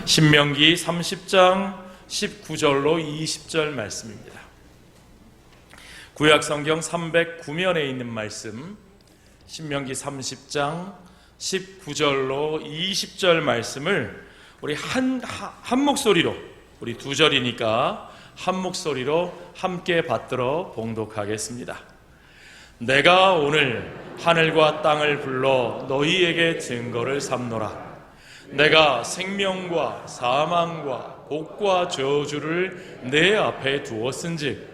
신명기 30장 19절로 20절 말씀입니다. 구약성경 309면에 있는 말씀, 신명기 30장 19절로 20절 말씀을 우리 한 목소리로, 우리 두 절이니까 한 목소리로 함께 받들어 봉독하겠습니다. 내가 오늘 하늘과 땅을 불러 너희에게 증거를 삼노라. 내가 생명과 사망과 복과 저주를 내 앞에 두었은즉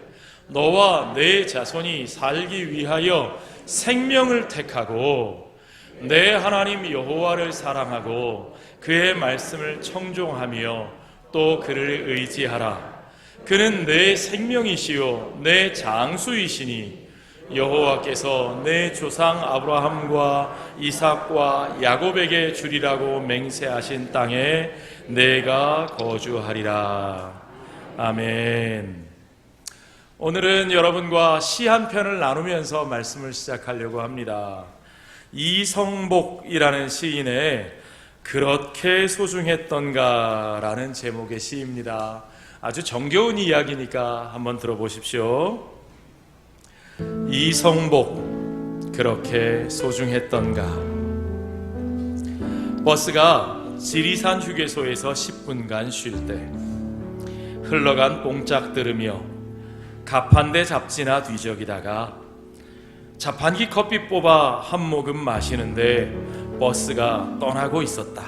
너와 내 자손이 살기 위하여 생명을 택하고 내 하나님 여호와를 사랑하고 그의 말씀을 청종하며 또 그를 의지하라. 그는 내 생명이시요 내 장수이시니 여호와께서 내 조상 아브라함과 이삭과 야곱에게 주리라고 맹세하신 땅에 내가 거주하리라. 아멘. 오늘은 여러분과 시 한 편을 나누면서 말씀을 시작하려고 합니다. 이성복이라는 시인의 그렇게 소중했던가 라는 제목의 시입니다. 아주 정겨운 이야기니까 한번 들어보십시오. 이성복, 그렇게 소중했던가. 버스가 지리산 휴게소에서 10분간 쉴 때 흘러간 뽕짝 들으며 가판대 잡지나 뒤적이다가 자판기 커피 뽑아 한 모금 마시는데 버스가 떠나고 있었다.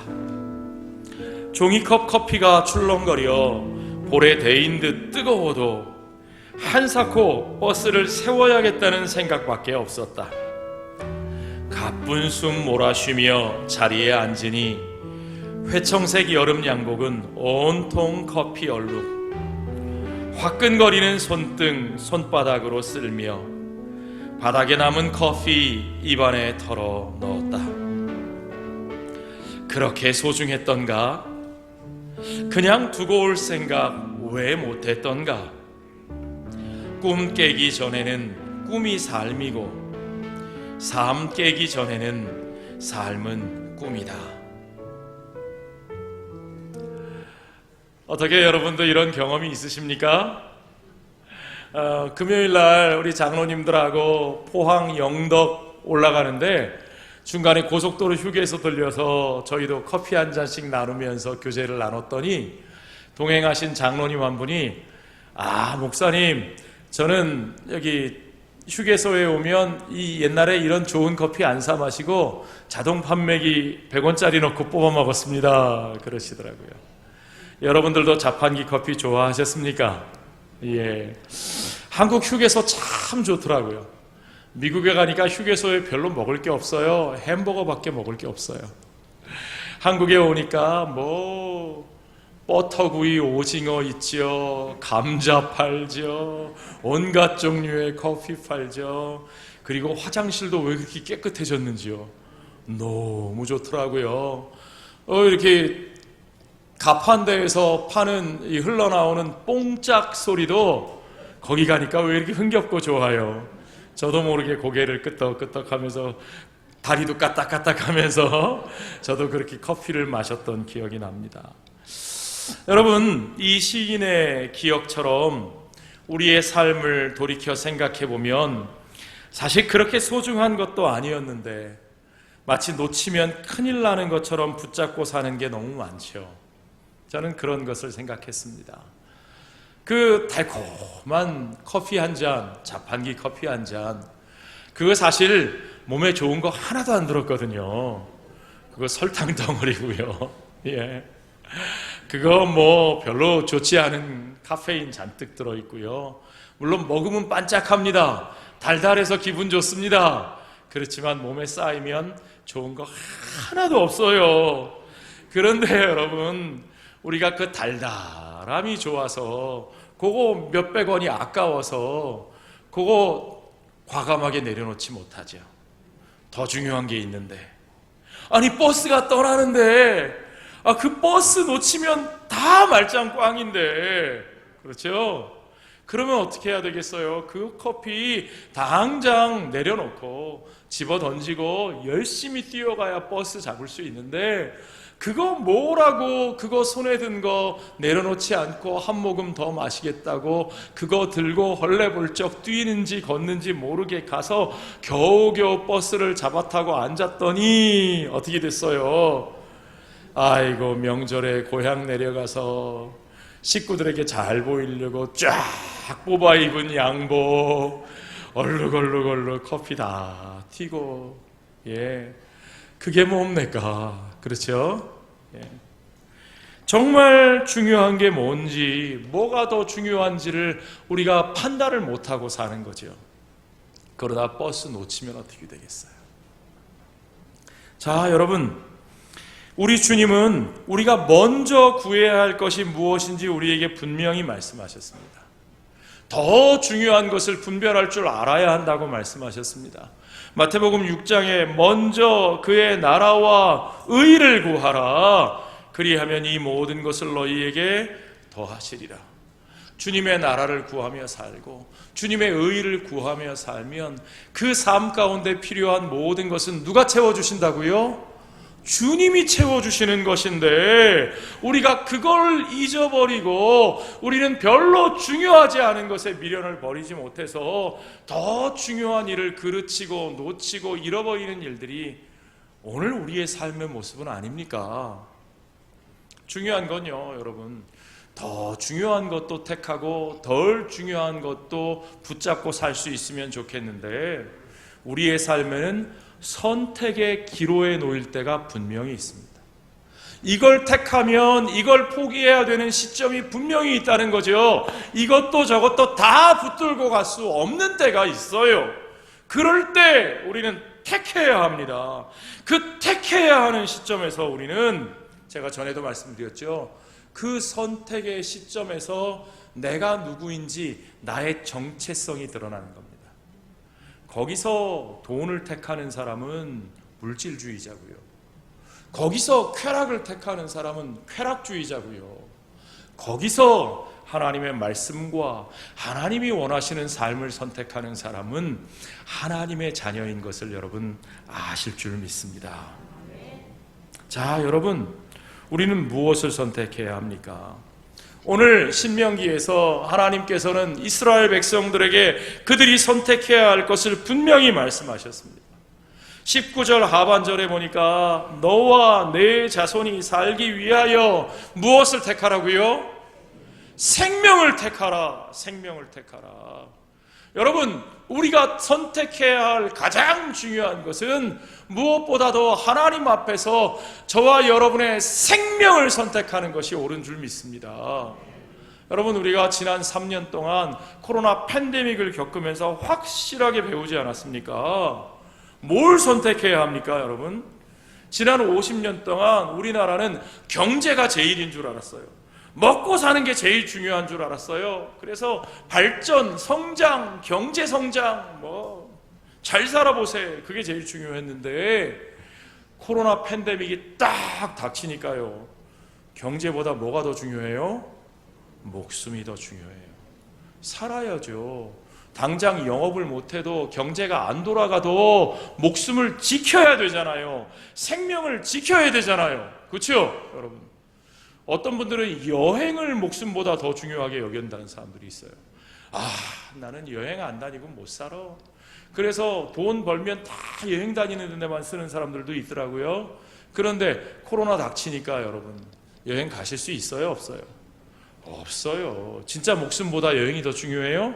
종이컵 커피가 출렁거려 볼에 데인 듯 뜨거워도 한사코 버스를 세워야겠다는 생각밖에 없었다. 가쁜 숨 몰아쉬며 자리에 앉으니 회청색 여름 양복은 온통 커피 얼룩, 화끈거리는 손등 손바닥으로 쓸며 바닥에 남은 커피 입안에 털어 넣었다. 그렇게 소중했던가? 그냥 두고 올 생각 왜 못했던가? 꿈 깨기 전에는 꿈이 삶이고 삶 깨기 전에는 삶은 꿈이다. 어떻게 여러분도 이런 경험이 있으십니까? 금요일날 우리 장로님들하고 포항 영덕 올라가는데 중간에 고속도로 휴게소 들려서 저희도 커피 한 잔씩 나누면서 교제를 나눴더니 동행하신 장로님 한 분이 목사님, 저는 여기 휴게소에 오면 이 옛날에 이런 좋은 커피 안 사 마시고 자동 판매기 100원짜리 넣고 뽑아 먹었습니다. 그러시더라고요. 여러분들도 자판기 커피 좋아하셨습니까? 예. 한국 휴게소 참 좋더라고요. 미국에 가니까 휴게소에 별로 먹을 게 없어요. 햄버거밖에 먹을 게 없어요. 한국에 오니까 버터구이 오징어 있죠, 감자 팔죠, 온갖 종류의 커피 팔죠. 그리고 화장실도 왜 그렇게 깨끗해졌는지요. 너무 좋더라고요. 이렇게 가판대에서 파는 이 흘러나오는 뽕짝 소리도 거기 가니까 왜 이렇게 흥겹고 좋아요. 저도 모르게 고개를 끄덕끄덕 하면서 다리도 까딱까딱 하면서 저도 그렇게 커피를 마셨던 기억이 납니다. 여러분, 이 시인의 기억처럼 우리의 삶을 돌이켜 생각해 보면 사실 그렇게 소중한 것도 아니었는데 마치 놓치면 큰일 나는 것처럼 붙잡고 사는 게 너무 많죠. 저는 그런 것을 생각했습니다. 그 달콤한 커피 한 잔, 자판기 커피 한 잔, 그거 사실 몸에 좋은 거 하나도 안 들었거든요. 그거 설탕 덩어리고요. 예. 그거 별로 좋지 않은 카페인 잔뜩 들어있고요. 물론 먹으면 반짝합니다. 달달해서 기분 좋습니다. 그렇지만 몸에 쌓이면 좋은 거 하나도 없어요. 그런데 여러분, 우리가 그 달달함이 좋아서 그거 몇백 원이 아까워서 그거 과감하게 내려놓지 못하죠. 더 중요한 게 있는데, 버스가 떠나는데 그 버스 놓치면 다 말짱 꽝인데, 그렇죠? 그러면 어떻게 해야 되겠어요? 그 커피 당장 내려놓고 집어 던지고 열심히 뛰어가야 버스 잡을 수 있는데 그거 뭐라고 그거 손에 든 거 내려놓지 않고 한 모금 더 마시겠다고 그거 들고 헐레벌쩍 뛰는지 걷는지 모르게 가서 겨우겨우 버스를 잡아타고 앉았더니 어떻게 됐어요? 아이고, 명절에 고향 내려가서 식구들에게 잘 보이려고 쫙 뽑아 입은 양복 얼룩얼룩 커피 다 튀고, 예, 그게 뭡니까? 그렇죠? 예. 정말 중요한 게 뭔지, 뭐가 더 중요한지를 우리가 판단을 못하고 사는 거죠. 그러다 버스 놓치면 어떻게 되겠어요? 자, 여러분, 우리 주님은 우리가 먼저 구해야 할 것이 무엇인지 우리에게 분명히 말씀하셨습니다. 더 중요한 것을 분별할 줄 알아야 한다고 말씀하셨습니다. 마태복음 6장에 먼저 그의 나라와 의를 구하라. 그리하면 이 모든 것을 너희에게 더하시리라. 주님의 나라를 구하며 살고 주님의 의를 구하며 살면 그 삶 가운데 필요한 모든 것은 누가 채워주신다고요? 주님이 채워주시는 것인데 우리가 그걸 잊어버리고 우리는 별로 중요하지 않은 것에 미련을 버리지 못해서 더 중요한 일을 그르치고 놓치고 잃어버리는 일들이 오늘 우리의 삶의 모습은 아닙니까? 중요한 건요, 여러분, 더 중요한 것도 택하고 덜 중요한 것도 붙잡고 살 수 있으면 좋겠는데 우리의 삶에는 선택의 기로에 놓일 때가 분명히 있습니다. 이걸 택하면 이걸 포기해야 되는 시점이 분명히 있다는 거죠. 이것도 저것도 다 붙들고 갈 수 없는 때가 있어요. 그럴 때 우리는 택해야 합니다. 그 택해야 하는 시점에서 우리는, 제가 전에도 말씀드렸죠, 그 선택의 시점에서 내가 누구인지 나의 정체성이 드러나는 겁니다. 거기서 돈을 택하는 사람은 물질주의자고요. 거기서 쾌락을 택하는 사람은 쾌락주의자고요. 거기서 하나님의 말씀과 하나님이 원하시는 삶을 선택하는 사람은 하나님의 자녀인 것을 여러분 아실 줄 믿습니다. 자, 여러분, 우리는 무엇을 선택해야 합니까? 오늘 신명기에서 하나님께서는 이스라엘 백성들에게 그들이 선택해야 할 것을 분명히 말씀하셨습니다. 19절 하반절에 보니까 너와 내 자손이 살기 위하여 무엇을 택하라고요? 생명을 택하라. 생명을 택하라. 여러분, 우리가 선택해야 할 가장 중요한 것은 무엇보다도 하나님 앞에서 저와 여러분의 생명을 선택하는 것이 옳은 줄 믿습니다. 여러분, 우리가 지난 3년 동안 코로나 팬데믹을 겪으면서 확실하게 배우지 않았습니까? 뭘 선택해야 합니까, 여러분? 지난 50년 동안 우리나라는 경제가 제일인 줄 알았어요. 먹고 사는 게 제일 중요한 줄 알았어요. 그래서 발전, 성장, 경제 성장, 잘 살아보세요. 그게 제일 중요했는데 코로나 팬데믹이 딱 닥치니까요. 경제보다 뭐가 더 중요해요? 목숨이 더 중요해요. 살아야죠. 당장 영업을 못해도 경제가 안 돌아가도 목숨을 지켜야 되잖아요. 생명을 지켜야 되잖아요. 그렇죠, 여러분? 어떤 분들은 여행을 목숨보다 더 중요하게 여긴다는 사람들이 있어요. 나는 여행 안 다니고 못 살아. 그래서 돈 벌면 다 여행 다니는 데만 쓰는 사람들도 있더라고요. 그런데 코로나 닥치니까 여러분, 여행 가실 수 있어요, 없어요? 없어요. 진짜 목숨보다 여행이 더 중요해요?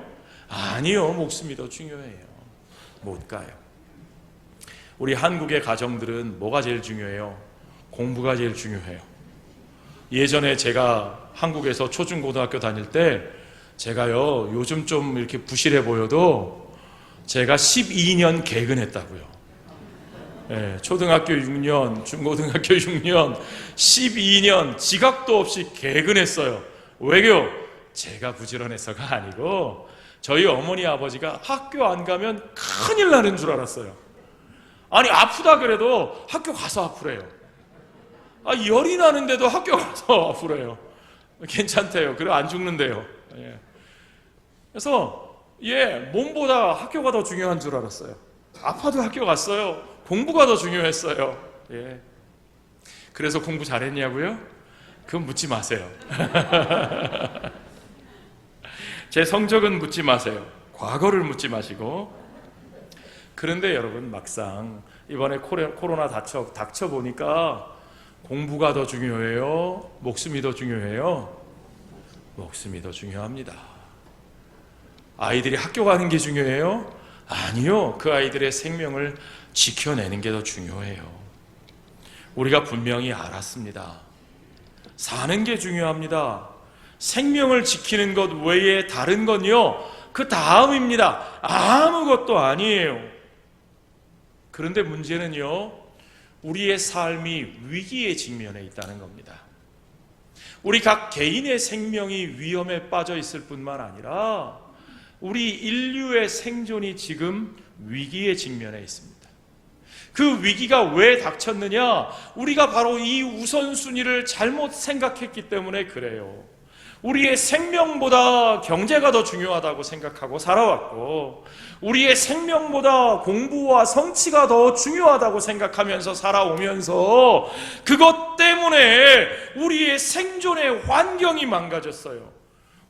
아니요, 목숨이 더 중요해요. 못 가요. 우리 한국의 가정들은 뭐가 제일 중요해요? 공부가 제일 중요해요. 예전에 제가 한국에서 초중고등학교 다닐 때 제가요, 요즘 좀 이렇게 부실해 보여도 제가 12년 개근했다고요. 네, 초등학교 6년, 중고등학교 6년, 12년 지각도 없이 개근했어요. 왜요? 제가 부지런해서가 아니고 저희 어머니 아버지가 학교 안 가면 큰일 나는 줄 알았어요. 아니, 아프다 그래도 학교 가서 아프래요. 열이 나는데도 학교 가서 아프래요. 괜찮대요. 그래, 안 죽는데요. 예. 그래서 몸보다 학교가 더 중요한 줄 알았어요. 아파도 학교 갔어요. 공부가 더 중요했어요. 예. 그래서 공부 잘했냐고요? 그건 묻지 마세요. 제 성적은 묻지 마세요. 과거를 묻지 마시고. 그런데 여러분, 막상 이번에 코로나 닥쳐보니까 공부가 더 중요해요? 목숨이 더 중요해요? 목숨이 더 중요합니다. 아이들이 학교 가는 게 중요해요? 아니요. 그 아이들의 생명을 지켜내는 게 더 중요해요. 우리가 분명히 알았습니다. 사는 게 중요합니다. 생명을 지키는 것 외에 다른 건요, 그 다음입니다. 아무것도 아니에요. 그런데 문제는요, 우리의 삶이 위기에 직면해 있다는 겁니다. 우리 각 개인의 생명이 위험에 빠져 있을 뿐만 아니라 우리 인류의 생존이 지금 위기에 직면해 있습니다. 그 위기가 왜 닥쳤느냐? 우리가 바로 이 우선순위를 잘못 생각했기 때문에 그래요. 우리의 생명보다 경제가 더 중요하다고 생각하고 살아왔고, 우리의 생명보다 공부와 성취가 더 중요하다고 생각하면서 살아오면서 그것 때문에 우리의 생존의 환경이 망가졌어요.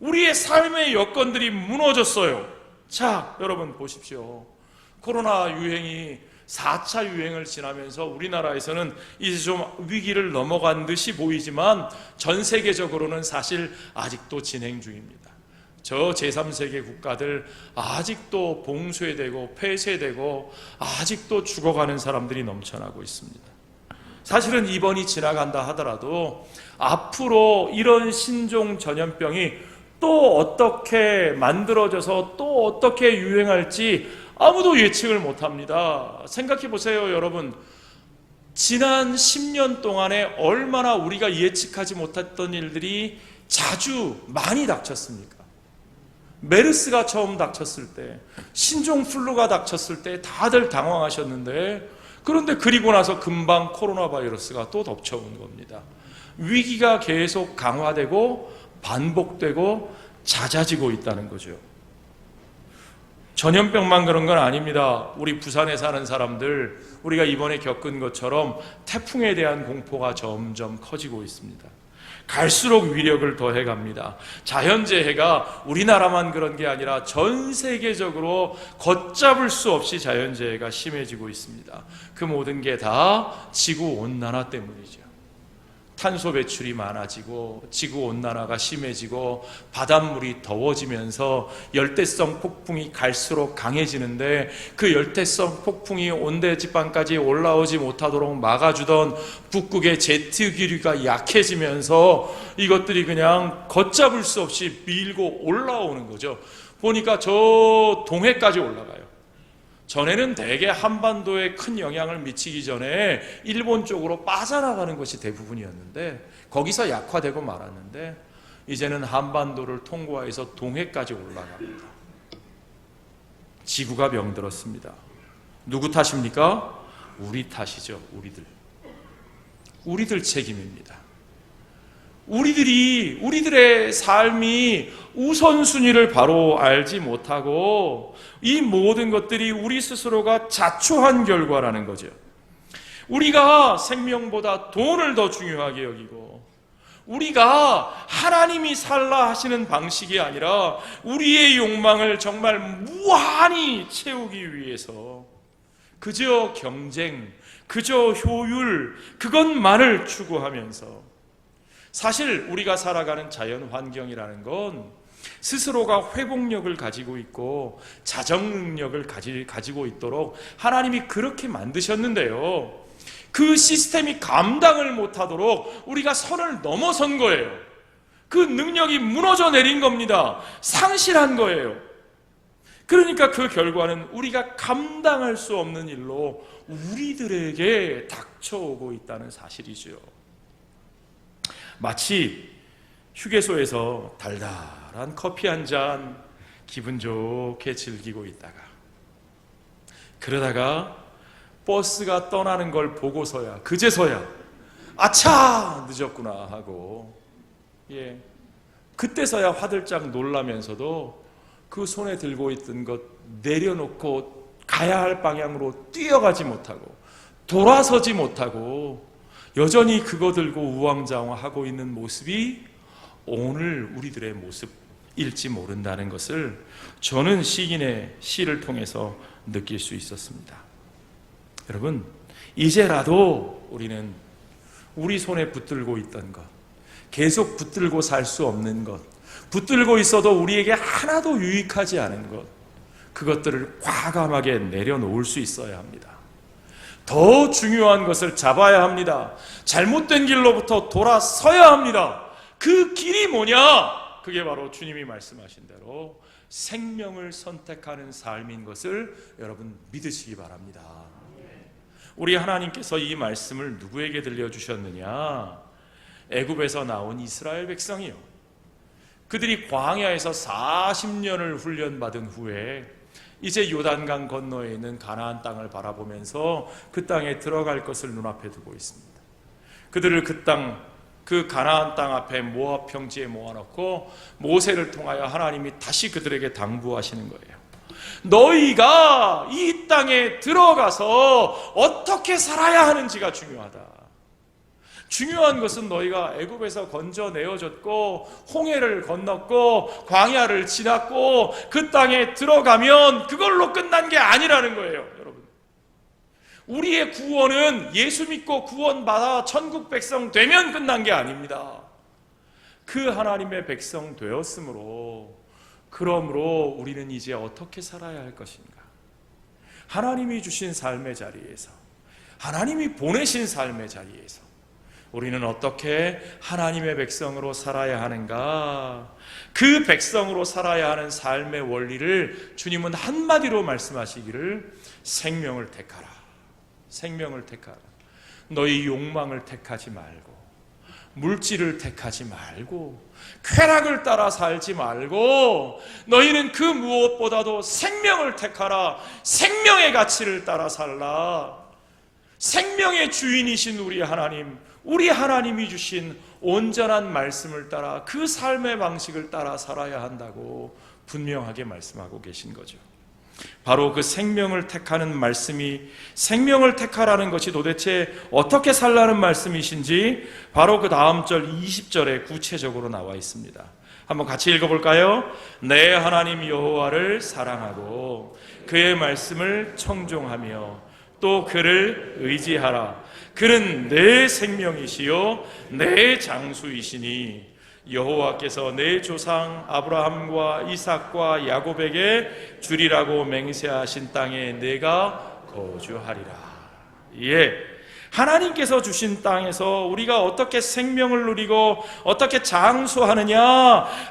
우리의 삶의 여건들이 무너졌어요. 자, 여러분 보십시오. 코로나 유행이 4차 유행을 지나면서 우리나라에서는 이제 좀 위기를 넘어간 듯이 보이지만 전 세계적으로는 사실 아직도 진행 중입니다. 저 제3세계 국가들 아직도 봉쇄되고 폐쇄되고 아직도 죽어가는 사람들이 넘쳐나고 있습니다. 사실은 이번이 지나간다 하더라도 앞으로 이런 신종 전염병이 또 어떻게 만들어져서 또 어떻게 유행할지 아무도 예측을 못합니다. 생각해 보세요, 여러분. 지난 10년 동안에 얼마나 우리가 예측하지 못했던 일들이 자주 많이 닥쳤습니까? 메르스가 처음 닥쳤을 때, 신종플루가 닥쳤을 때 다들 당황하셨는데, 그런데 그리고 나서 금방 코로나 바이러스가 또 덮쳐온 겁니다. 위기가 계속 강화되고 반복되고 잦아지고 있다는 거죠. 전염병만 그런 건 아닙니다. 우리 부산에 사는 사람들, 우리가 이번에 겪은 것처럼 태풍에 대한 공포가 점점 커지고 있습니다. 갈수록 위력을 더해갑니다. 자연재해가 우리나라만 그런 게 아니라 전 세계적으로 걷잡을 수 없이 자연재해가 심해지고 있습니다. 그 모든 게 다 지구온난화 때문이죠. 탄소 배출이 많아지고 지구온난화가 심해지고 바닷물이 더워지면서 열대성 폭풍이 갈수록 강해지는데 그 열대성 폭풍이 온대지방까지 올라오지 못하도록 막아주던 북극의 제트 기류가 약해지면서 이것들이 그냥 걷잡을 수 없이 밀고 올라오는 거죠. 보니까 저 동해까지 올라가요. 전에는 대개 한반도에 큰 영향을 미치기 전에 일본 쪽으로 빠져나가는 것이 대부분이었는데 거기서 약화되고 말았는데 이제는 한반도를 통과해서 동해까지 올라갑니다. 지구가 병들었습니다. 누구 탓입니까? 우리 탓이죠. 우리들 책임입니다. 우리들의 삶이 우선순위를 바로 알지 못하고 이 모든 것들이 우리 스스로가 자초한 결과라는 거죠. 우리가 생명보다 돈을 더 중요하게 여기고 우리가 하나님이 살라 하시는 방식이 아니라 우리의 욕망을 정말 무한히 채우기 위해서 그저 경쟁, 그저 효율, 그것만을 추구하면서 사실 우리가 살아가는 자연 환경이라는 건 스스로가 회복력을 가지고 있고 자정 능력을 가지고 있도록 하나님이 그렇게 만드셨는데요. 그 시스템이 감당을 못하도록 우리가 선을 넘어선 거예요. 그 능력이 무너져 내린 겁니다. 상실한 거예요. 그러니까 그 결과는 우리가 감당할 수 없는 일로 우리들에게 닥쳐오고 있다는 사실이죠. 마치 휴게소에서 달달한 커피 한 잔 기분 좋게 즐기고 있다가 그러다가 버스가 떠나는 걸 보고서야 그제서야 아차 늦었구나 하고 그때서야 화들짝 놀라면서도 그 손에 들고 있던 것 내려놓고 가야 할 방향으로 뛰어가지 못하고 돌아서지 못하고 여전히 그거 들고 우왕좌왕하고 있는 모습이 오늘 우리들의 모습일지 모른다는 것을 저는 시인의 시를 통해서 느낄 수 있었습니다. 여러분, 이제라도 우리는 우리 손에 붙들고 있던 것, 계속 붙들고 살 수 없는 것, 붙들고 있어도 우리에게 하나도 유익하지 않은 것, 그것들을 과감하게 내려놓을 수 있어야 합니다. 더 중요한 것을 잡아야 합니다. 잘못된 길로부터 돌아서야 합니다. 그 길이 뭐냐? 그게 바로 주님이 말씀하신 대로 생명을 선택하는 삶인 것을 여러분 믿으시기 바랍니다. 우리 하나님께서 이 말씀을 누구에게 들려주셨느냐? 애굽에서 나온 이스라엘 백성이요, 그들이 광야에서 40년을 훈련받은 후에 이제 요단강 건너에 있는 가나안 땅을 바라보면서 그 땅에 들어갈 것을 눈앞에 두고 있습니다. 그들을 그 가나안 땅 앞에 모압 평지에 모아놓고 모세를 통하여 하나님이 다시 그들에게 당부하시는 거예요. 너희가 이 땅에 들어가서 어떻게 살아야 하는지가 중요하다. 중요한 것은 너희가 애굽에서 건져내어졌고 홍해를 건넜고 광야를 지났고 그 땅에 들어가면 그걸로 끝난 게 아니라는 거예요. 여러분, 우리의 구원은 예수 믿고 구원받아 천국 백성 되면 끝난 게 아닙니다. 그 하나님의 백성 되었으므로, 그러므로 우리는 이제 어떻게 살아야 할 것인가? 하나님이 주신 삶의 자리에서, 하나님이 보내신 삶의 자리에서 우리는 어떻게 하나님의 백성으로 살아야 하는가? 그 백성으로 살아야 하는 삶의 원리를 주님은 한마디로 말씀하시기를 생명을 택하라. 생명을 택하라. 너희 욕망을 택하지 말고, 물질을 택하지 말고, 쾌락을 따라 살지 말고, 너희는 그 무엇보다도 생명을 택하라. 생명의 가치를 따라 살라. 생명의 주인이신 우리 하나님, 우리 하나님이 주신 온전한 말씀을 따라 그 삶의 방식을 따라 살아야 한다고 분명하게 말씀하고 계신 거죠. 바로 그 생명을 택하는 말씀이, 생명을 택하라는 것이 도대체 어떻게 살라는 말씀이신지 바로 그 다음 절 20절에 구체적으로 나와 있습니다. 한번 같이 읽어볼까요? 내 하나님 여호와를 사랑하고 그의 말씀을 청종하며 또 그를 의지하라. 그는 내 생명이시요 내 장수이시니 여호와께서 내 조상 아브라함과 이삭과 야곱에게 주리라고 맹세하신 땅에 내가 거주하리라. 예, 하나님께서 주신 땅에서 우리가 어떻게 생명을 누리고 어떻게 장수하느냐?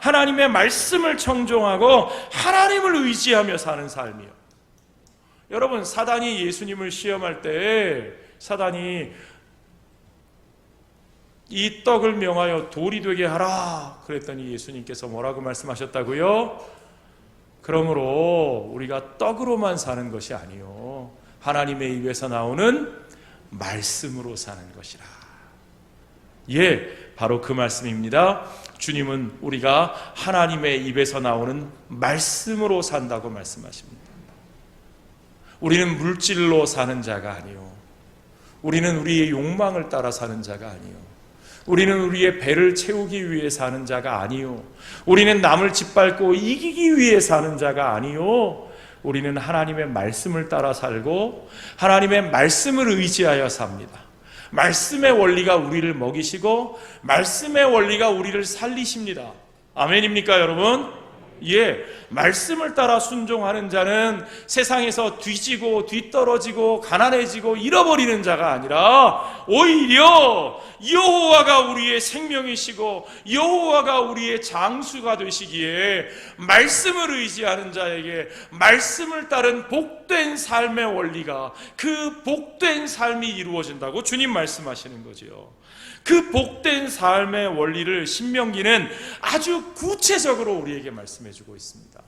하나님의 말씀을 청종하고 하나님을 의지하며 사는 삶이요. 여러분, 사단이 예수님을 시험할 때 사단이 이 떡을 명하여 돌이 되게 하라 그랬더니 예수님께서 뭐라고 말씀하셨다고요? 그러므로 우리가 떡으로만 사는 것이 아니요, 하나님의 입에서 나오는 말씀으로 사는 것이라. 예, 바로 그 말씀입니다. 주님은 우리가 하나님의 입에서 나오는 말씀으로 산다고 말씀하십니다. 우리는 물질로 사는 자가 아니요, 우리는 우리의 욕망을 따라 사는 자가 아니요, 우리는 우리의 배를 채우기 위해 사는 자가 아니요, 우리는 남을 짓밟고 이기기 위해 사는 자가 아니요, 우리는 하나님의 말씀을 따라 살고 하나님의 말씀을 의지하여 삽니다. 말씀의 원리가 우리를 먹이시고 말씀의 원리가 우리를 살리십니다. 아멘입니까 여러분? 예, 말씀을 따라 순종하는 자는 세상에서 뒤지고 뒤떨어지고 가난해지고 잃어버리는 자가 아니라 오히려 여호와가 우리의 생명이시고 여호와가 우리의 장수가 되시기에 말씀을 의지하는 자에게 말씀을 따른 복된 삶의 원리가, 그 복된 삶이 이루어진다고 주님 말씀하시는 거지요. 그 복된 삶의 원리를 신명기는 아주 구체적으로 우리에게 말씀해주고 있습니다.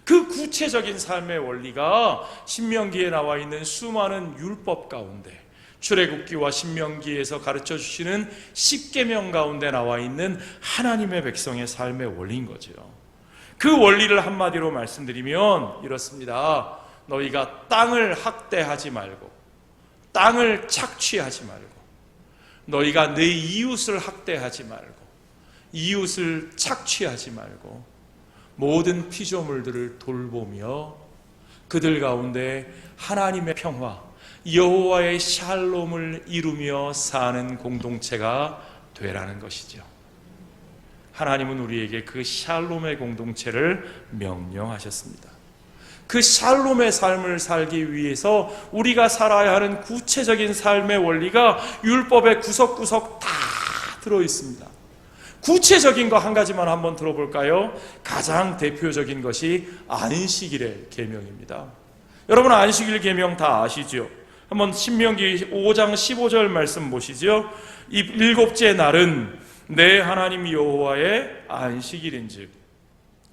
그 구체적인 삶의 원리가 신명기에 나와 있는 수많은 율법 가운데, 출애굽기와 신명기에서 가르쳐 주시는 십계명 가운데 나와 있는 하나님의 백성의 삶의 원리인 거죠. 그 원리를 한마디로 말씀드리면 이렇습니다. 너희가 땅을 학대하지 말고, 땅을 착취하지 말고, 너희가 내 이웃을 학대하지 말고 이웃을 착취하지 말고 모든 피조물들을 돌보며 그들 가운데 하나님의 평화, 여호와의 샬롬을 이루며 사는 공동체가 되라는 것이죠. 하나님은 우리에게 그 샬롬의 공동체를 명령하셨습니다. 그 샬롬의 삶을 살기 위해서 우리가 살아야 하는 구체적인 삶의 원리가 율법의 구석구석 다 들어있습니다. 구체적인 거 한 가지만 한번 들어볼까요? 가장 대표적인 것이 안식일의 계명입니다. 여러분, 안식일 계명 다 아시죠? 한번 신명기 5장 15절 말씀 보시죠. 이 일곱째 날은 내 하나님 여호와의 안식일인즉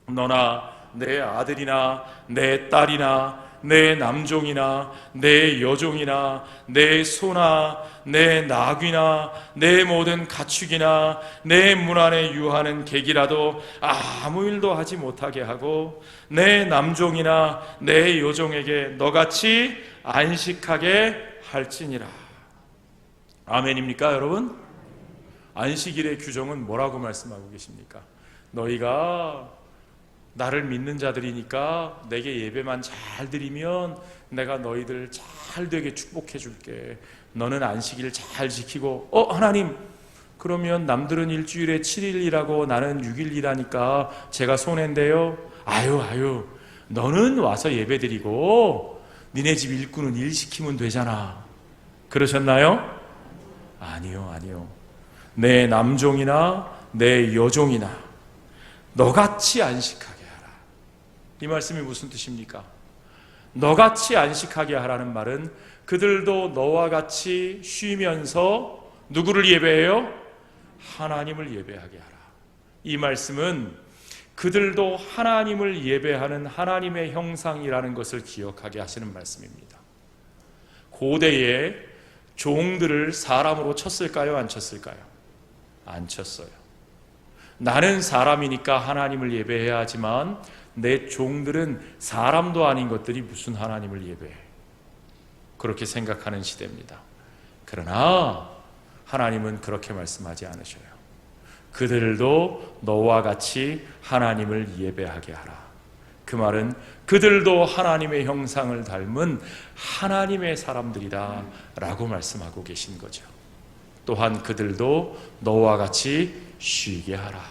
너나 내 아들이나 내 딸이나 내 남종이나 내 여종이나 내 소나 내 나귀나 내 모든 가축이나 내 문 안에 유하는 객이라도 아무 일도 하지 못하게 하고 내 남종이나 내 여종에게 너같이 안식하게 할지니라. 아멘입니까, 여러분? 안식일의 규정은 뭐라고 말씀하고 계십니까? 너희가 나를 믿는 자들이니까 내게 예배만 잘 드리면 내가 너희들 잘 되게 축복해 줄게. 너는 안식일 잘 지키고 하나님, 그러면 남들은 일주일에 7일 일하고 나는 6일 일하니까 제가 손해인데요. 아유 너는 와서 예배 드리고 니네 집 일꾼은 일 시키면 되잖아. 그러셨나요? 아니요. 내 남종이나 내 여종이나 너같이 안식하게 하라. 이 말씀이 무슨 뜻입니까? 너같이 안식하게 하라는 말은 그들도 너와 같이 쉬면서 누구를 예배해요? 하나님을 예배하게 하라. 이 말씀은 그들도 하나님을 예배하는 하나님의 형상이라는 것을 기억하게 하시는 말씀입니다. 고대에 종들을 사람으로 쳤을까요? 안 쳤을까요? 안 쳤어요. 나는 사람이니까 하나님을 예배해야 하지만 내 종들은 사람도 아닌 것들이 무슨 하나님을 예배해. 그렇게 생각하는 시대입니다. 그러나 하나님은 그렇게 말씀하지 않으셔요. 그들도 너와 같이 하나님을 예배하게 하라. 그 말은 그들도 하나님의 형상을 닮은 하나님의 사람들이다 라고 말씀하고 계신 거죠. 또한 그들도 너와 같이 쉬게 하라.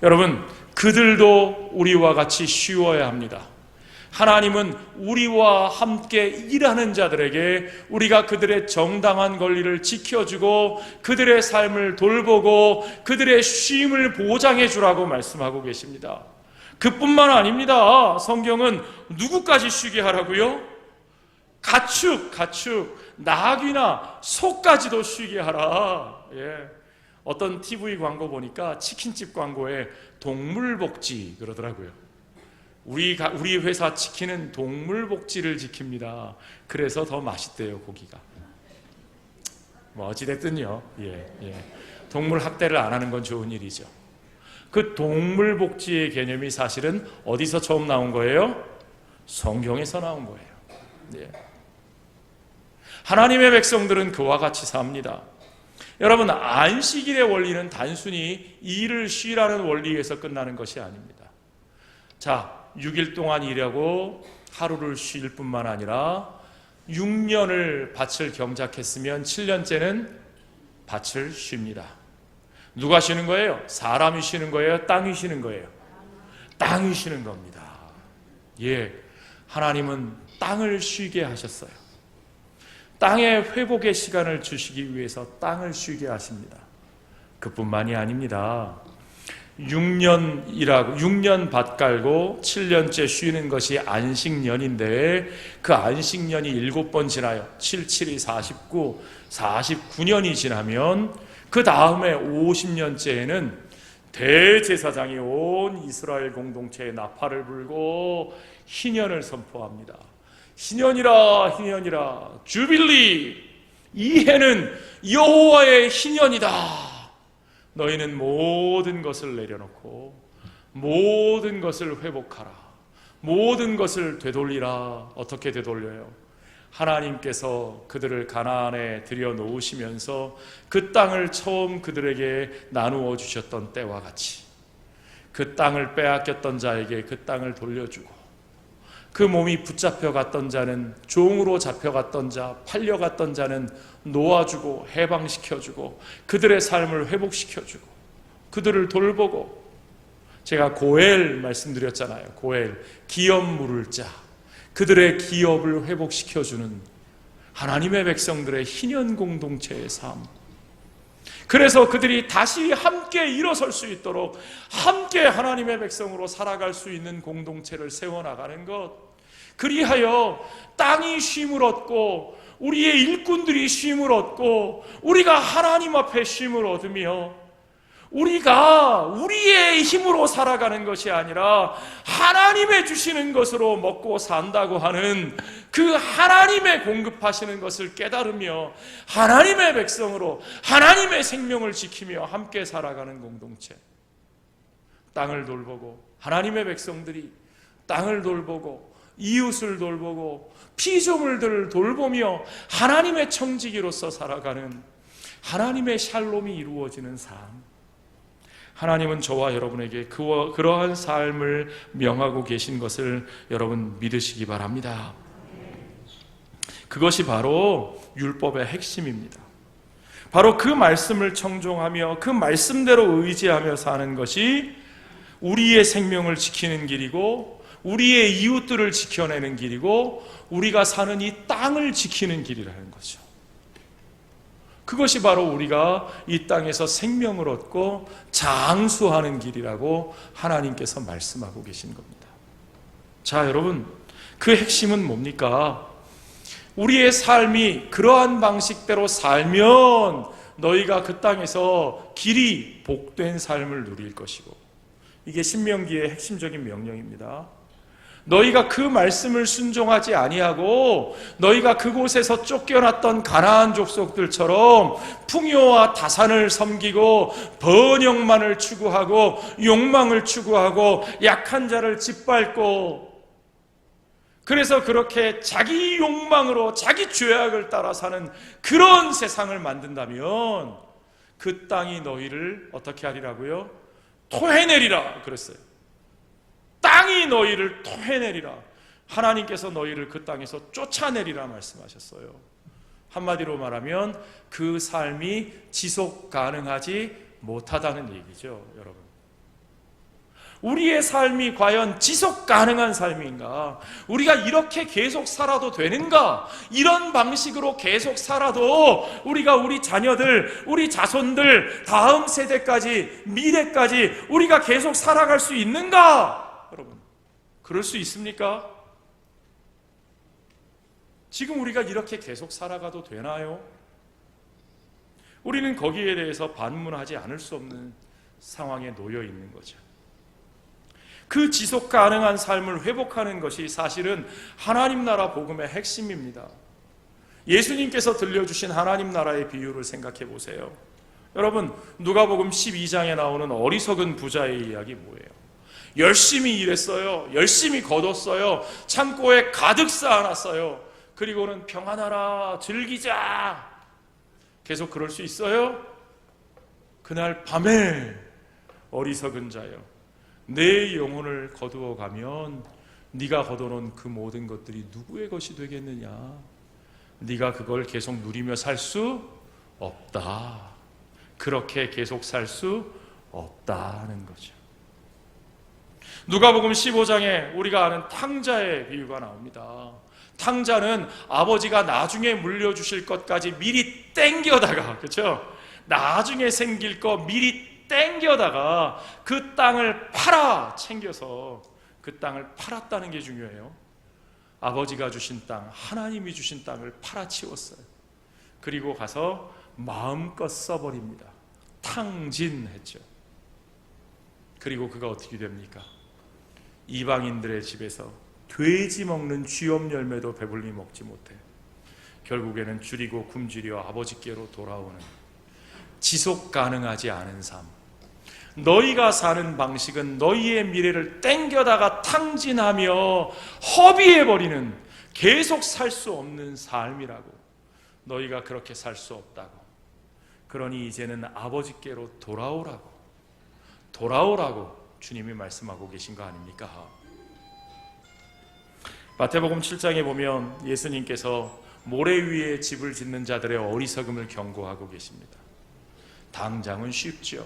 여러분, 그들도 우리와 같이 쉬어야 합니다. 하나님은 우리와 함께 일하는 자들에게 우리가 그들의 정당한 권리를 지켜주고 그들의 삶을 돌보고 그들의 쉼을 보장해 주라고 말씀하고 계십니다. 그뿐만 아닙니다. 성경은 누구까지 쉬게 하라고요? 가축, 나귀나 소까지도 쉬게 하라. 어떤 TV 광고 보니까 치킨집 광고에 동물복지 그러더라고요. 우리 회사 치킨은 동물복지를 지킵니다. 그래서 더 맛있대요, 고기가. 뭐 어찌됐든요. 동물 학대를 안 하는 건 좋은 일이죠. 그 동물복지의 개념이 사실은 어디서 처음 나온 거예요? 성경에서 나온 거예요. 하나님의 백성들은 그와 같이 삽니다. 여러분, 안식일의 원리는 단순히 일을 쉬라는 원리에서 끝나는 것이 아닙니다. 자, 6일 동안 일하고 하루를 쉴 뿐만 아니라 6년을 밭을 경작했으면 7년째는 밭을 쉽니다. 누가 쉬는 거예요? 사람이 쉬는 거예요? 땅이 쉬는 거예요? 땅이 쉬는 겁니다. 하나님은 땅을 쉬게 하셨어요. 땅의 회복의 시간을 주시기 위해서 땅을 쉬게 하십니다. 그뿐만이 아닙니다. 6년 밭 갈고 7년째 쉬는 것이 안식년인데 그 안식년이 7번 지나요. 7, 7이 49, 49년이 지나면 그 다음에 50년째에는 대제사장이 온 이스라엘 공동체에 나팔을 불고 희년을 선포합니다. 희년이라 주빌리, 이 해는 여호와의 희년이다. 너희는 모든 것을 내려놓고 모든 것을 회복하라. 모든 것을 되돌리라. 어떻게 되돌려요? 하나님께서 그들을 가나안에 들여놓으시면서 그 땅을 처음 그들에게 나누어 주셨던 때와 같이 그 땅을 빼앗겼던 자에게 그 땅을 돌려주고 그 몸이 붙잡혀 갔던 자는 종으로 잡혀갔던 자, 팔려갔던 자는 놓아주고 해방시켜주고 그들의 삶을 회복시켜주고 그들을 돌보고, 제가 고엘 말씀드렸잖아요. 고엘, 기업 물을 자, 그들의 기업을 회복시켜주는 하나님의 백성들의 희년 공동체의 삶. 그래서 그들이 다시 함께 일어설 수 있도록 함께 하나님의 백성으로 살아갈 수 있는 공동체를 세워나가는 것, 그리하여 땅이 쉼을 얻고 우리의 일꾼들이 쉼을 얻고 우리가 하나님 앞에 쉼을 얻으며 우리가 우리의 힘으로 살아가는 것이 아니라 하나님의 주시는 것으로 먹고 산다고 하는 그 하나님의 공급하시는 것을 깨달으며 하나님의 백성으로 하나님의 생명을 지키며 함께 살아가는 공동체. 땅을 돌보고 하나님의 백성들이 땅을 돌보고 이웃을 돌보고 피조물들을 돌보며 하나님의 청지기로서 살아가는 하나님의 샬롬이 이루어지는 삶. 하나님은 저와 여러분에게 그러한 삶을 명하고 계신 것을 여러분 믿으시기 바랍니다. 그것이 바로 율법의 핵심입니다. 바로 그 말씀을 청종하며 그 말씀대로 의지하며 사는 것이 우리의 생명을 지키는 길이고 우리의 이웃들을 지켜내는 길이고 우리가 사는 이 땅을 지키는 길이라는 거죠. 그것이 바로 우리가 이 땅에서 생명을 얻고 장수하는 길이라고 하나님께서 말씀하고 계신 겁니다. 자, 여러분, 그 핵심은 뭡니까? 우리의 삶이 그러한 방식대로 살면 너희가 그 땅에서 길이 복된 삶을 누릴 것이고, 이게 신명기의 핵심적인 명령입니다. 너희가 그 말씀을 순종하지 아니하고 너희가 그곳에서 쫓겨났던 가나안 족속들처럼 풍요와 다산을 섬기고 번영만을 추구하고 욕망을 추구하고 약한 자를 짓밟고, 그래서 그렇게 자기 욕망으로 자기 죄악을 따라 사는 그런 세상을 만든다면 그 땅이 너희를 어떻게 하리라고요? 토해내리라 그랬어요. 땅이 너희를 토해내리라. 하나님께서 너희를 그 땅에서 쫓아내리라 말씀하셨어요. 한마디로 말하면 그 삶이 지속 가능하지 못하다는 얘기죠, 여러분. 우리의 삶이 과연 지속 가능한 삶인가? 우리가 이렇게 계속 살아도 되는가? 이런 방식으로 계속 살아도 우리가 우리 자녀들, 우리 자손들, 다음 세대까지, 미래까지 우리가 계속 살아갈 수 있는가? 여러분, 그럴 수 있습니까? 지금 우리가 이렇게 계속 살아가도 되나요? 우리는 거기에 대해서 반문하지 않을 수 없는 상황에 놓여 있는 거죠. 그 지속 가능한 삶을 회복하는 것이 사실은 하나님 나라 복음의 핵심입니다. 예수님께서 들려주신 하나님 나라의 비유를 생각해 보세요. 여러분, 누가복음 12장에 나오는 어리석은 부자의 이야기 뭐예요? 열심히 일했어요. 열심히 거뒀어요. 창고에 가득 쌓아놨어요. 그리고는 평안하라, 즐기자. 계속 그럴 수 있어요? 그날 밤에 어리석은 자여, 내 영혼을 거두어 가면 네가 거둬놓은 그 모든 것들이 누구의 것이 되겠느냐? 네가 그걸 계속 누리며 살 수 없다. 그렇게 계속 살 수 없다는 거죠. 누가복음 15장에 우리가 아는 탕자의 비유가 나옵니다. 탕자는 아버지가 나중에 물려주실 것까지 미리 땡겨다가, 그렇죠? 나중에 생길 거 미리 땡겨다가 그 땅을 팔아 챙겨서 그 땅을 팔았다는 게 중요해요. 아버지가 주신 땅, 하나님이 주신 땅을 팔아치웠어요. 그리고 가서 마음껏 써버립니다. 탕진했죠. 그리고 그가 어떻게 됩니까? 이방인들의 집에서 돼지 먹는 쥐엄 열매도 배불리 먹지 못해 결국에는 줄이고 굶주려 아버지께로 돌아오는, 지속 가능하지 않은 삶. 너희가 사는 방식은 너희의 미래를 땡겨다가 탕진하며 허비해버리는 계속 살 수 없는 삶이라고, 너희가 그렇게 살 수 없다고. 그러니 이제는 아버지께로 돌아오라고 주님이 말씀하고 계신 거 아닙니까? 마태복음 7장에 보면 예수님께서 모래 위에 집을 짓는 자들의 어리석음을 경고하고 계십니다. 당장은 쉽죠.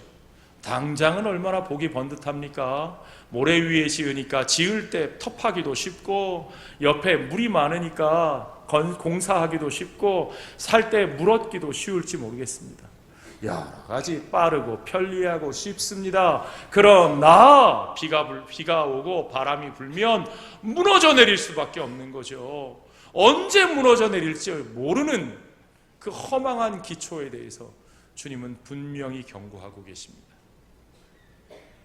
당장은 얼마나 보기 번듯합니까? 모래 위에 지으니까 지을 때 터파기도 쉽고, 옆에 물이 많으니까 공사하기도 쉽고, 살 때 물 얻기도 쉬울지 모르겠습니다. 여러 가지 빠르고 편리하고 쉽습니다. 그러나 비가 오고 바람이 불면 무너져 내릴 수밖에 없는 거죠. 언제 무너져 내릴지 모르는 그 허망한 기초에 대해서 주님은 분명히 경고하고 계십니다.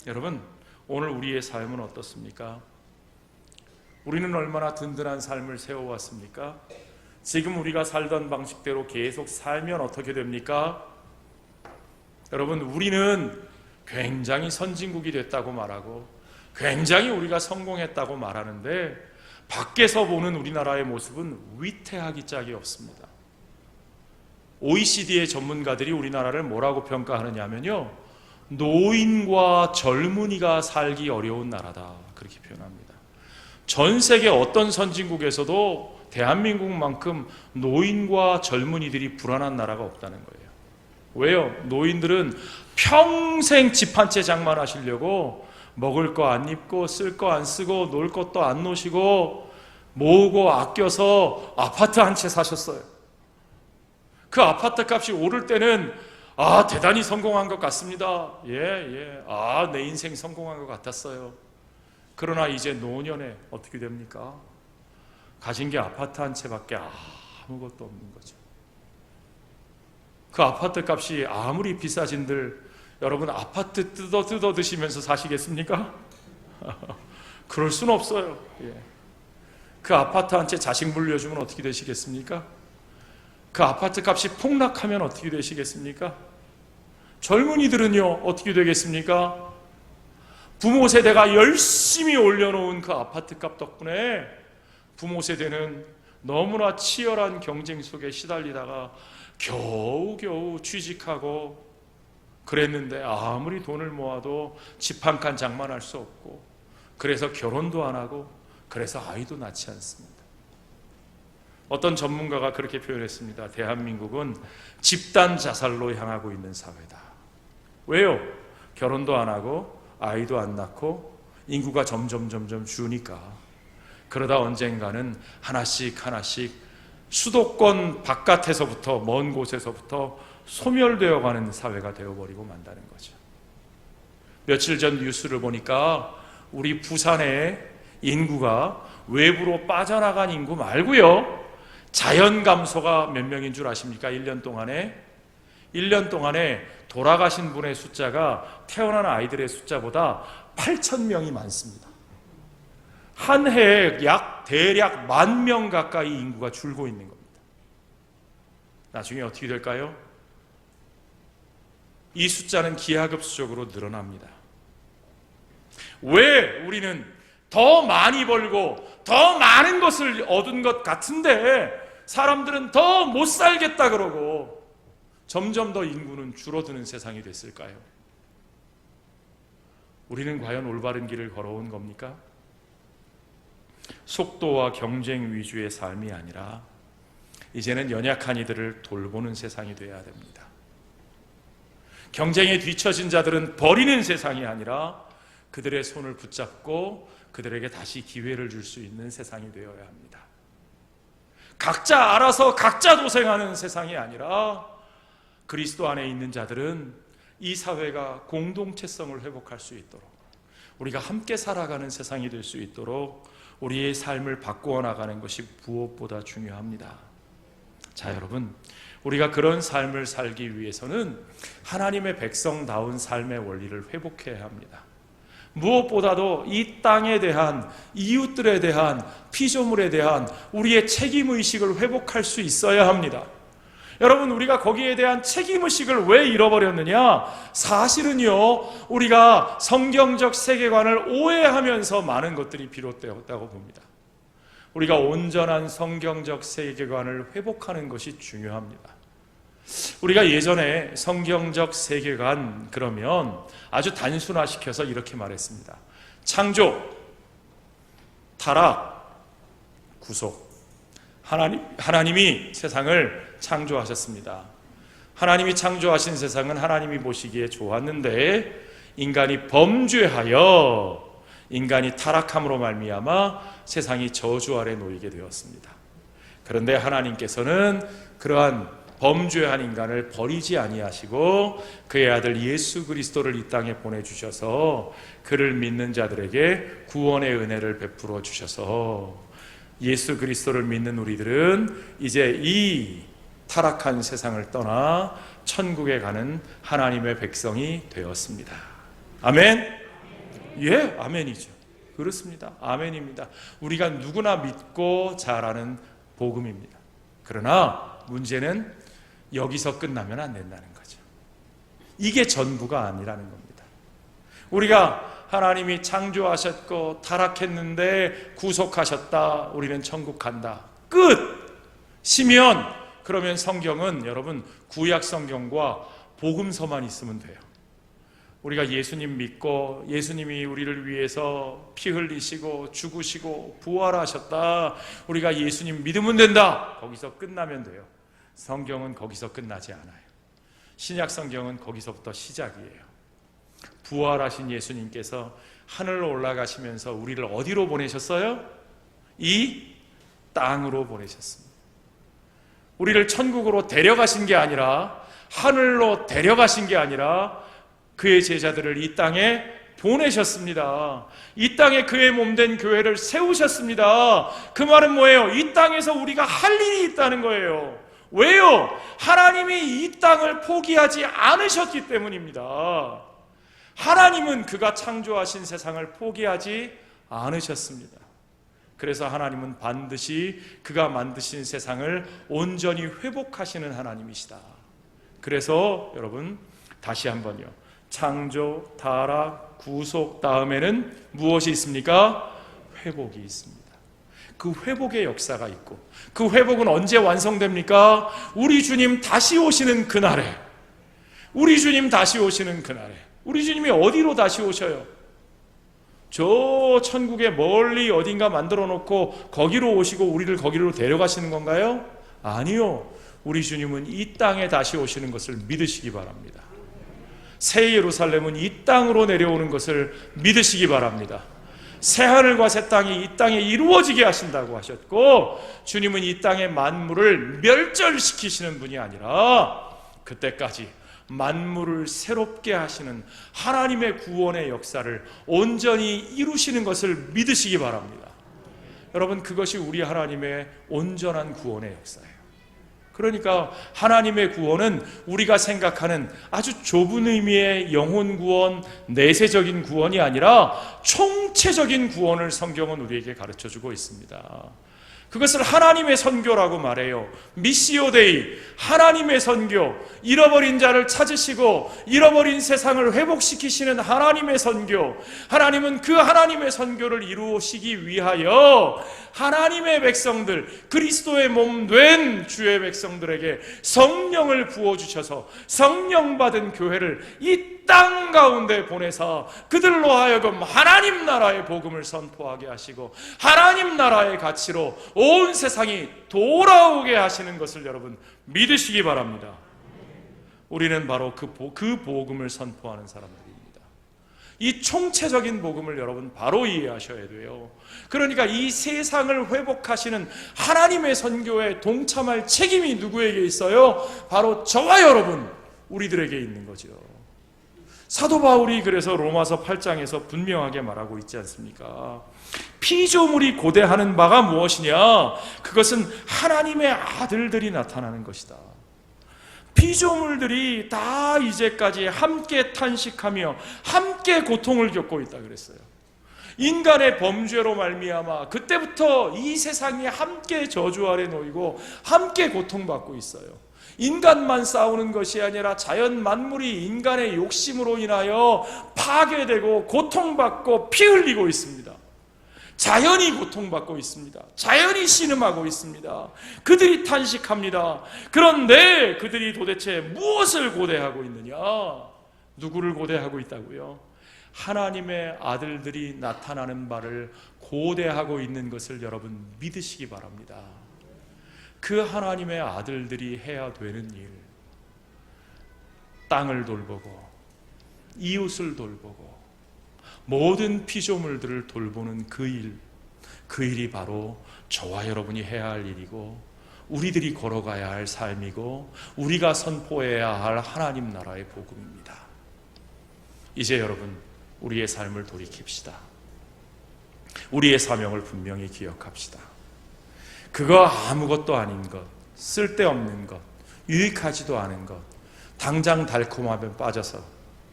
여러분, 오늘 우리의 삶은 어떻습니까? 우리는 얼마나 든든한 삶을 세워왔습니까? 지금 우리가 살던 방식대로 계속 살면 어떻게 됩니까? 여러분, 우리는 굉장히 선진국이 됐다고 말하고 굉장히 우리가 성공했다고 말하는데, 밖에서 보는 우리나라의 모습은 위태하기 짝이 없습니다. OECD의 전문가들이 우리나라를 뭐라고 평가하느냐면요, 노인과 젊은이가 살기 어려운 나라다, 그렇게 표현합니다. 전 세계 어떤 선진국에서도 대한민국만큼 노인과 젊은이들이 불안한 나라가 없다는 거예요. 왜요? 노인들은 평생 집 한 채 장만하시려고 먹을 거 안 입고 쓸 거 안 쓰고 놀 것도 안 노시고 모으고 아껴서 아파트 한 채 사셨어요. 그 아파트 값이 오를 때는 대단히 성공한 것 같습니다. 내 인생 성공한 것 같았어요. 그러나 이제 노년에 어떻게 됩니까? 가진 게 아파트 한 채밖에 아무것도 없는 거죠. 그 아파트 값이 아무리 비싸진들 여러분 아파트 뜯어 드시면서 사시겠습니까? 그럴 순 없어요. 그 아파트 한 채 자식 물려주면 어떻게 되시겠습니까? 그 아파트 값이 폭락하면 어떻게 되시겠습니까? 젊은이들은요, 어떻게 되겠습니까? 부모 세대가 열심히 올려놓은 그 아파트 값 덕분에 부모 세대는 너무나 치열한 경쟁 속에 시달리다가 겨우겨우 취직하고 그랬는데, 아무리 돈을 모아도 집 한 칸 장만할 수 없고, 그래서 결혼도 안 하고, 그래서 아이도 낳지 않습니다. 어떤 전문가가 그렇게 표현했습니다. 대한민국은 집단 자살로 향하고 있는 사회다. 왜요? 결혼도 안 하고 아이도 안 낳고 인구가 점점 주니까. 그러다 언젠가는 하나씩 수도권 바깥에서부터, 먼 곳에서부터 소멸되어 가는 사회가 되어버리고 만다는 거죠. 며칠 전 뉴스를 보니까 우리 부산의 인구가 외부로 빠져나간 인구 말고요, 자연 감소가 몇 명인 줄 아십니까? 1년 동안에 돌아가신 분의 숫자가 태어난 아이들의 숫자보다 8,000명이 많습니다. 한 해에 대략 10,000명 가까이 인구가 줄고 있는 겁니다. 나중에 어떻게 될까요? 이 숫자는 기하급수적으로 늘어납니다. 왜 우리는 더 많이 벌고 더 많은 것을 얻은 것 같은데 사람들은 더 못 살겠다 그러고 점점 더 인구는 줄어드는 세상이 됐을까요? 우리는 과연 올바른 길을 걸어온 겁니까? 속도와 경쟁 위주의 삶이 아니라 이제는 연약한 이들을 돌보는 세상이 되어야 됩니다. 경쟁에 뒤처진 자들은 버리는 세상이 아니라 그들의 손을 붙잡고 그들에게 다시 기회를 줄 수 있는 세상이 되어야 합니다. 각자 알아서 각자 도생하는 세상이 아니라 그리스도 안에 있는 자들은 이 사회가 공동체성을 회복할 수 있도록, 우리가 함께 살아가는 세상이 될 수 있도록 우리의 삶을 바꾸어 나가는 것이 무엇보다 중요합니다. 자, 여러분, 우리가 그런 삶을 살기 위해서는 하나님의 백성다운 삶의 원리를 회복해야 합니다. 무엇보다도 이 땅에 대한, 이웃들에 대한, 피조물에 대한 우리의 책임의식을 회복할 수 있어야 합니다. 여러분, 우리가 거기에 대한 책임의식을 왜 잃어버렸느냐? 사실은요, 우리가 성경적 세계관을 오해하면서 많은 것들이 비롯되었다고 봅니다. 우리가 온전한 성경적 세계관을 회복하는 것이 중요합니다. 우리가 예전에 성경적 세계관 그러면 아주 단순화시켜서 이렇게 말했습니다. 창조, 타락, 구속. 하나님이 세상을 창조하셨습니다. 하나님이 창조하신 세상은 하나님이 보시기에 좋았는데 인간이 범죄하여 인간이 타락함으로 말미암아 세상이 저주 아래 놓이게 되었습니다. 그런데 하나님께서는 그러한 범죄한 인간을 버리지 아니하시고 그의 아들 예수 그리스도를 이 땅에 보내주셔서 그를 믿는 자들에게 구원의 은혜를 베풀어 주셔서 예수 그리스도를 믿는 우리들은 이제 이 타락한 세상을 떠나 천국에 가는 하나님의 백성이 되었습니다. 아멘? 예, 아멘이죠. 그렇습니다. 아멘입니다. 우리가 누구나 믿고 잘 아는 복음입니다. 그러나 문제는 여기서 끝나면 안 된다는 거죠. 이게 전부가 아니라는 겁니다. 우리가 하나님이 창조하셨고 타락했는데 구속하셨다. 우리는 천국 간다. 끝! 시면 그러면 성경은 여러분 구약 성경과 복음서만 있으면 돼요. 우리가 예수님 믿고 예수님이 우리를 위해서 피 흘리시고 죽으시고 부활하셨다. 우리가 예수님 믿으면 된다. 거기서 끝나면 돼요. 성경은 거기서 끝나지 않아요. 신약 성경은 거기서부터 시작이에요. 부활하신 예수님께서 하늘로 올라가시면서 우리를 어디로 보내셨어요? 이 땅으로 보내셨습니다. 우리를 천국으로 데려가신 게 아니라 하늘로 데려가신 게 아니라 그의 제자들을 이 땅에 보내셨습니다. 이 땅에 그의 몸된 교회를 세우셨습니다. 그 말은 뭐예요? 이 땅에서 우리가 할 일이 있다는 거예요. 왜요? 하나님이 이 땅을 포기하지 않으셨기 때문입니다. 하나님은 그가 창조하신 세상을 포기하지 않으셨습니다. 그래서 하나님은 반드시 그가 만드신 세상을 온전히 회복하시는 하나님이시다. 그래서 여러분 다시 한번요. 창조, 타락, 구속 다음에는 무엇이 있습니까? 회복이 있습니다. 그 회복의 역사가 있고 그 회복은 언제 완성됩니까? 우리 주님 다시 오시는 그날에. 우리 주님 다시 오시는 그날에. 우리 주님이 어디로 다시 오셔요? 저 천국에 멀리 어딘가 만들어 놓고 거기로 오시고 우리를 거기로 데려가시는 건가요? 아니요. 우리 주님은 이 땅에 다시 오시는 것을 믿으시기 바랍니다. 새 예루살렘은 이 땅으로 내려오는 것을 믿으시기 바랍니다. 새 하늘과 새 땅이 이 땅에 이루어지게 하신다고 하셨고 주님은 이 땅의 만물을 멸절시키시는 분이 아니라 그때까지 만물을 새롭게 하시는 하나님의 구원의 역사를 온전히 이루시는 것을 믿으시기 바랍니다. 여러분 그것이 우리 하나님의 온전한 구원의 역사예요. 그러니까 하나님의 구원은 우리가 생각하는 아주 좁은 의미의 영혼 구원, 내세적인 구원이 아니라 총체적인 구원을 성경은 우리에게 가르쳐주고 있습니다. 그것을 하나님의 선교라고 말해요. 미시오 데이, 하나님의 선교, 잃어버린 자를 찾으시고 잃어버린 세상을 회복시키시는 하나님의 선교. 하나님은 그 하나님의 선교를 이루시기 위하여 하나님의 백성들, 그리스도의 몸 된 주의 백성들에게 성령을 부어주셔서 성령 받은 교회를 이 땅 가운데 보내서 그들로 하여금 하나님 나라의 복음을 선포하게 하시고 하나님 나라의 가치로 온 세상이 돌아오게 하시는 것을 여러분 믿으시기 바랍니다. 우리는 바로 그 복음을 선포하는 사람들입니다. 이 총체적인 복음을 여러분 바로 이해하셔야 돼요. 그러니까 이 세상을 회복하시는 하나님의 선교에 동참할 책임이 누구에게 있어요? 바로 저와 여러분, 우리들에게 있는 거죠. 사도 바울이 그래서 로마서 8장에서 분명하게 말하고 있지 않습니까? 피조물이 고대하는 바가 무엇이냐? 그것은 하나님의 아들들이 나타나는 것이다. 피조물들이 다 이제까지 함께 탄식하며 함께 고통을 겪고 있다 그랬어요. 인간의 범죄로 말미암아 그때부터 이 세상이 함께 저주 아래 놓이고 함께 고통받고 있어요. 인간만 싸우는 것이 아니라 자연 만물이 인간의 욕심으로 인하여 파괴되고 고통받고 피 흘리고 있습니다. 자연이 고통받고 있습니다. 자연이 신음하고 있습니다. 그들이 탄식합니다. 그런데 그들이 도대체 무엇을 고대하고 있느냐? 누구를 고대하고 있다고요? 하나님의 아들들이 나타나는 바를 고대하고 있는 것을 여러분 믿으시기 바랍니다. 그 하나님의 아들들이 해야 되는 일, 땅을 돌보고 이웃을 돌보고 모든 피조물들을 돌보는 그 일이 바로 저와 여러분이 해야 할 일이고 우리들이 걸어가야 할 삶이고 우리가 선포해야 할 하나님 나라의 복음입니다. 이제 여러분 우리의 삶을 돌이킵시다. 우리의 사명을 분명히 기억합시다. 그거 아무것도 아닌 것, 쓸데없는 것, 유익하지도 않은 것, 당장 달콤함에 빠져서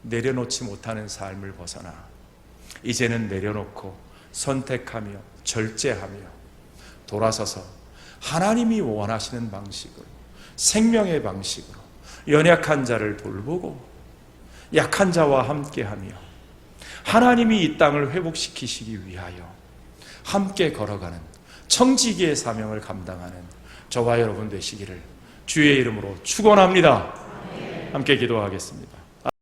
내려놓지 못하는 삶을 벗어나 이제는 내려놓고 선택하며 절제하며 돌아서서 하나님이 원하시는 방식으로, 생명의 방식으로 연약한 자를 돌보고 약한 자와 함께하며 하나님이 이 땅을 회복시키시기 위하여 함께 걸어가는 청지기의 사명을 감당하는 저와 여러분 되시기를 주의 이름으로 축원합니다. 함께 기도하겠습니다.